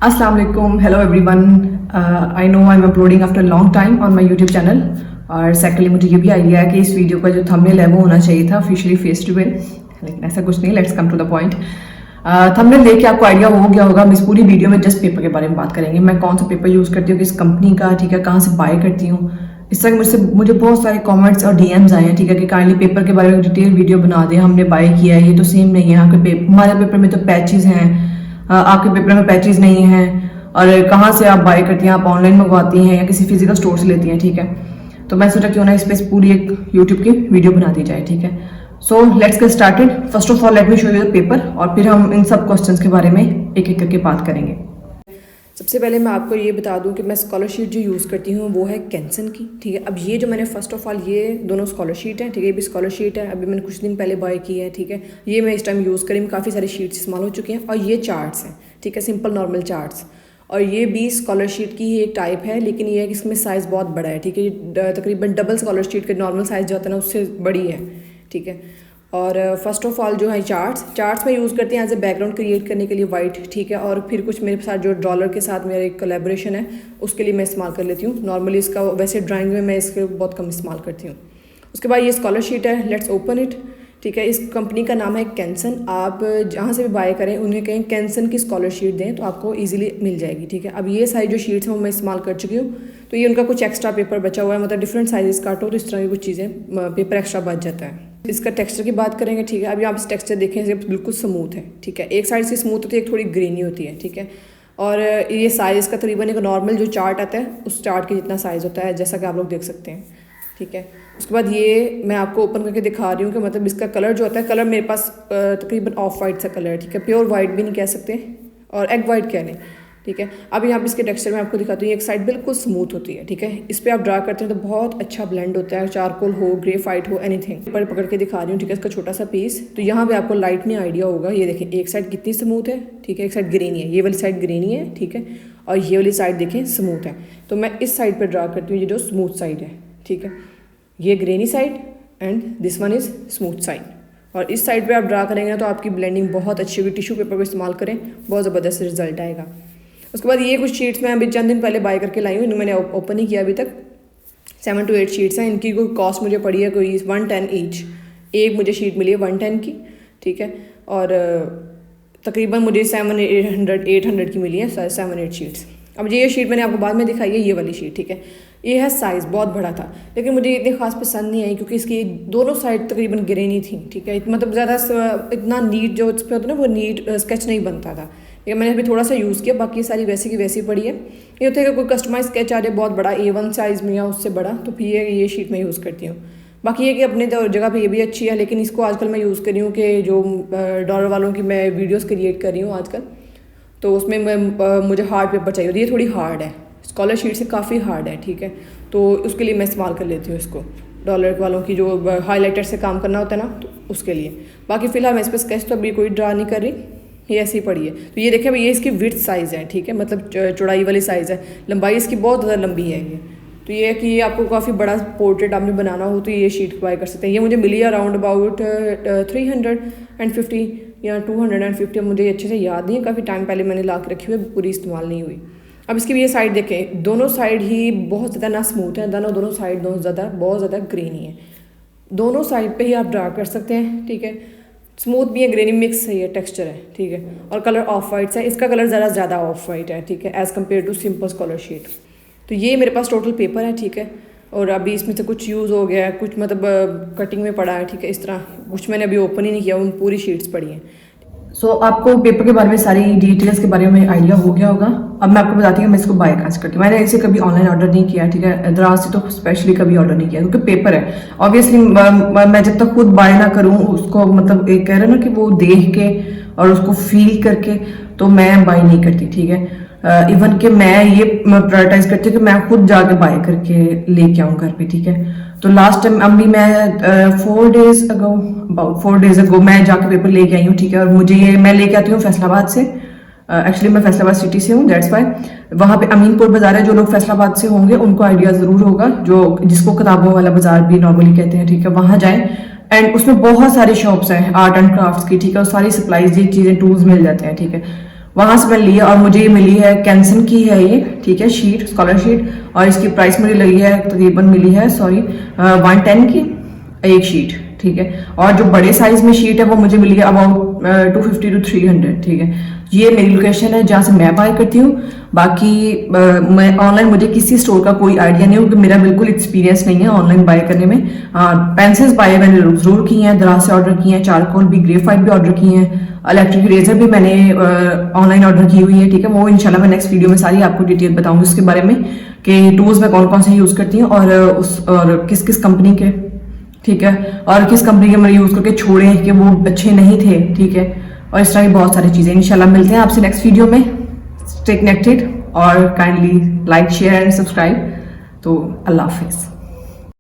Assalamu alaikum, hello everyone. I know I'm uploading after a long time on my YouTube channel. और secondly मुझे ये भी idea है कि इस वीडियो का जो थंबनेल है वो होना चाहिए था ऑफिशियली फेस टू फेस, लेकिन ऐसा कुछ नहीं. Let's come to the point. Thumbnail देख के आपको आइडिया हो गया होगा. हम इस पूरी वीडियो में जस्ट पेपर के बारे में बात करेंगे. मैं कौन सा पेपर यूज़ करती हूँ, किस कंपनी का, ठीक है, कहाँ से बाय करती हूँ. इस तरह मुझे बहुत सारे कमेंट्स और डीएम्स आए हैं, ठीक है, कि काइंडली पेपर के बारे में डिटेल वीडियो बना दें, हमने बाय किया है, ये तो सेम नहीं है. हमारे पेपर में तो पैचेज हैं, आपके पेपर में पैचेज नहीं हैं. और कहाँ से आप बाय करती हैं, आप ऑनलाइन मंगवाती हैं या किसी फिजिकल स्टोर से लेती हैं, ठीक है. तो मैं सोचा क्यों ना इस पर पूरी एक यूट्यूब की वीडियो बना दी जाए, ठीक है. So let's get started. First of all let me show you the paper और फिर हम इन सब क्वेश्चंस के बारे में एक एक करके बात करेंगे. सबसे पहले मैं आपको ये बता दूं कि मैं स्कॉलरशीट जो यूज़ करती हूँ वो है कैंसन की, ठीक है. अब ये जो मैंने फर्स्ट ऑफ ऑल ये दोनों स्कॉलरशीट हैं, ठीक है, ये भी स्कॉलरशीट है, अभी मैंने कुछ दिन पहले बाय की है, ठीक है. ये मैं इस टाइम यूज़ करी, काफ़ी सारी शीट्स इस्तेमाल हो चुकी हैं. और ये चार्ट्स हैं, ठीक है, सिंपल नॉर्मल चार्ट्स. और ये भी स्कॉलरशीट की ही एक टाइप है, लेकिन ये है कि इसमें साइज़ बहुत बड़ा है, ठीक है. ये तकरीबन डबल स्कॉलरशीट का नॉर्मल साइज़ जो होता है ना उससे बड़ी है, ठीक है. और फर्स्ट ऑफ ऑल जो है चार्ट्स में यूज़ करते हैं एज ए बैकग्राउंड क्रिएट करने के लिए वाइट, ठीक है. और फिर कुछ मेरे साथ जो डॉलर के साथ मेरा एक कोलैबोरेशन है उसके लिए मैं इस्तेमाल कर लेती हूँ. नॉर्मली इसका वैसे ड्राइंग में मैं इसके बहुत कम इस्तेमाल करती हूँ. उसके बाद ये स्कॉलरशीट है, लेट्स ओपन इट, ठीक है. इस कंपनी का नाम है कैंसन. आप जहाँ से भी बाय करें उन्हें कहें कैंसन की स्कॉलरशीट दें तो आपको इजीली मिल जाएगी, ठीक है. अब ये सारी जो शीट्स हैं वो मैं इस्तेमाल कर चुकी हूँ. तो ये उनका कुछ एक्स्ट्रा पेपर बचा हुआ है, मतलब डिफरेंट साइजेस काटो तो इस तरह की कुछ चीज़ें पेपर एक्स्ट्रा बच जाता है. इसका टेक्सचर की बात करेंगे, ठीक है. अभी आप इस टेक्सचर देखें, ये बिल्कुल स्मूथ है, ठीक है. एक साइड से स्मूथ होती है, एक थोड़ी ग्रेनी होती है, ठीक है. और ये साइज़ का तकरीबन एक नॉर्मल जो चार्ट आता है उस चार्ट के जितना साइज़ होता है, जैसा कि आप लोग देख सकते हैं, ठीक है. उसके बाद ये मैं आपको ओपन करके दिखा रही हूँ कि मतलब इसका कलर जो होता है, कलर मेरे पास तकरीबन ऑफ वाइट सा कलर है, ठीक है. प्योर वाइट भी नहीं कह सकते और एग वाइट कह लें, ठीक है. अब यहाँ पे इसके टेक्सचर में आपको दिखाती हूँ. एक साइड बिल्कुल स्मूथ होती है, ठीक है. इस पर आप ड्रा करते हैं तो बहुत अच्छा ब्लेंड होता है, चारकोल हो, ग्रेफाइट हो, एनीथिंग. पर पकड़ के दिखा रही हूँ, ठीक है, इसका छोटा सा पीस. तो यहाँ पे आपको लाइट में आइडिया होगा. ये देखें, एक साइड कितनी स्मूथ है, ठीक है, एक साइड ग्रेनी है. ये वाली साइड ग्रेनी है, ठीक है, और ये वाली साइड देखें स्मूथ है. तो मैं इस साइड पर ड्रा करती हूँ, ये जो स्मूथ साइड है, ठीक है. ये granny side and this one is smooth side. और इस साइड पे आप ड्रा करेंगे ना तो आपकी ब्लेंडिंग बहुत अच्छी होगी. टिश्यू पेपर को इस्तेमाल करें, बहुत ज़बरदस्त रिजल्ट आएगा. उसके बाद ये कुछ शीट्स मैं अभी चंद दिन पहले बाय करके लाई हूँ, इन्हें मैंने ओपन नहीं किया अभी तक. 7 to 8 शीट्स हैं. इनकी कोई कॉस्ट मुझे पड़ी है कोई 110 ईच. एक मुझे शीट मिली है 110 की, ठीक है. और तकरीबन मुझे 700-800 की मिली है, 7-8 शीट्स. अब ये शीट मैंने आपको बाद में दिखाई है, ये वाली शीट, ठीक है. ये है साइज़ बहुत बड़ा था, लेकिन मुझे इतनी खास पसंद नहीं आई क्योंकि इसकी दोनों साइड तकरीबन ग्रेनी थी, ठीक है. मतलब ज़्यादा इतना नीट जो इस पर होता है ना वो नीट स्केच नहीं बनता था. ये मैंने अभी थोड़ा सा यूज़ किया, बाकी सारी वैसी की वैसी पड़ी है. ये होता है कि कोई कस्टमाइज स्केच आ जाए बहुत बड़ा A1 साइज़ में या उससे बड़ा, तो फिर ये शीट मैं यूज़ करती हूँ. बाकी ये कि अपनी जगह पे ये भी अच्छी है, लेकिन इसको आजकल मैं यूज़ कर रही हूँ कि जो डॉलर वालों की मैं वीडियोस क्रिएट कर रही हूँ आजकल, तो उसमें मुझे हार्ड पेपर चाहिए होती है. ये थोड़ी हार्ड है, स्कॉलरशीट से काफ़ी हार्ड है, ठीक है. तो उसके लिए मैं इस्तेमाल कर लेती हूँ इसको, डॉलर वालों की जो हाईलाइटर से काम करना होता है ना, तो उसके लिए. बाकी फ़िलहाल मैं इस पर स्केच तो अभी कोई ड्रा नहीं कर रही, ये ऐसी पड़ी है. तो ये देखें, ये इसकी विड्थ साइज़ है, ठीक है, मतलब चौड़ाई वाली साइज़ है. लंबाई इसकी बहुत ज़्यादा लंबी है ये. तो ये है कि आपको काफ़ी बड़ा पोर्ट्रेट आपने बनाना हो तो ये शीट बाय कर सकते हैं. ये मुझे मिली अराउंड अबाउट 350 या 250. मुझे अच्छे से याद नहीं है, काफ़ी टाइम पहले मैंने ला के रखी हुई है, पूरी इस्तेमाल नहीं हुई. अब इसकी भी ये साइड देखें, दोनों साइड ही बहुत ज़्यादा ना स्मूथ है, दोनों साइड बहुत ज़्यादा ग्रेनी है. दोनों साइड पे ही आप ड्रा कर सकते हैं, ठीक है. स्मूथ भी है, ग्रेनी मिक्स है, ये टेक्सचर है, ठीक है. और कलर ऑफ वाइट है, इसका कलर ज़्यादा ऑफ वाइट है, ठीक है, एज़ कम्पेयर टू सिंपल स्कॉलरशीट. तो ये मेरे पास टोटल पेपर है, ठीक है. और अभी इसमें से कुछ यूज़ हो गया है, कुछ मतलब कटिंग में पड़ा है, ठीक है. इस तरह कुछ मैंने अभी ओपन ही नहीं किया, उन पूरी शीट्स पड़ी हैं. सो आपको पेपर के बारे में सारी डिटेल्स के बारे में आइडिया हो गया होगा. अब मैं आपको बताती हूँ मैं इसको बाय कहाँ से करती हूँ. मैंने इसे कभी ऑनलाइन ऑर्डर नहीं किया, ठीक है. दराज से तो स्पेशली कभी ऑर्डर नहीं किया क्योंकि पेपर है. ऑब्वियसली मैं जब तक खुद बाय ना करूँ उसको, मतलब एक कह रहे ना कि वो देख के और उसको फील करके, तो मैं बाय नहीं करती, ठीक है. इवन कि मैं ये प्रायोरिटाइज करती हूँ कि मैं खुद जाके बाय करके लेके आऊँ घर पे, ठीक है. तो लास्ट टाइम अभी मैं 4 डेज अगो मैं जाके पेपर लेके आई हूँ, ठीक है. और मुझे ये मैं लेके आती हूँ फैसलाबाद से. एक्चुअली मैं फैसलाबाद सिटी से हूँ, दैट्स वाई. वहाँ पे अमीनपुर बाजार है. जो लोग फैसलाबाद से होंगे उनको आइडिया ज़रूर होगा, जो जिसको किताबों वाला बाजार भी नॉर्मली कहते हैं, ठीक है. वहाँ जाएं एंड उसमें बहुत सारी शॉप्स हैं आर्ट एंड क्राफ्ट्स की, ठीक है. और सारी सप्लाईज, ये चीज़ें, टूल्स मिल जाते हैं, ठीक है. वहाँ से मैंने लिया और मुझे ये मिली है कैंसन की है ये, ठीक है, शीट, स्कॉलर शीट, और इसकी प्राइस मुझे लगी है तकरीबन मिली है 110 की एक शीट, ठीक है। और जो बड़े साइज में शीट है वो मुझे मिली है अबाउट 250 to 300, ठीक है। ये मेरी लोकेशन है जहाँ से मैं बाय करती हूँ। बाकी मैं ऑनलाइन, मुझे किसी स्टोर का कोई आइडिया नहीं हो, क्योंकि मेरा बिल्कुल एक्सपीरियंस नहीं है ऑनलाइन बाय करने में। पेंसिल्स बाय मैंने जरूर की हैं, दराज से ऑर्डर की हैं, चारकोल भी, ग्रेफाइट भी ऑर्डर की हैं, इलेक्ट्रिक इरेजर भी मैंने ऑनलाइन ऑर्डर की हुई है, ठीक है। वो इंशाल्लाह मैं नेक्स्ट वीडियो में सारी आपको डिटेल बताऊंगी उसके बारे में कि टूल्स मैं कौन कौन से यूज़ करती हूँ और किस किस कंपनी के, ठीक है, और किस कंपनी के मैंने यूज़ करके छोड़े कि वो अच्छे नहीं थे, ठीक है। और इस तरह की बहुत सारी चीज़ें। इंशाल्लाह मिलते हैं आपसे नेक्स्ट वीडियो में। स्टे कनेक्टेड और kindly like, share and subscribe. तो अल्लाह हाफिज़।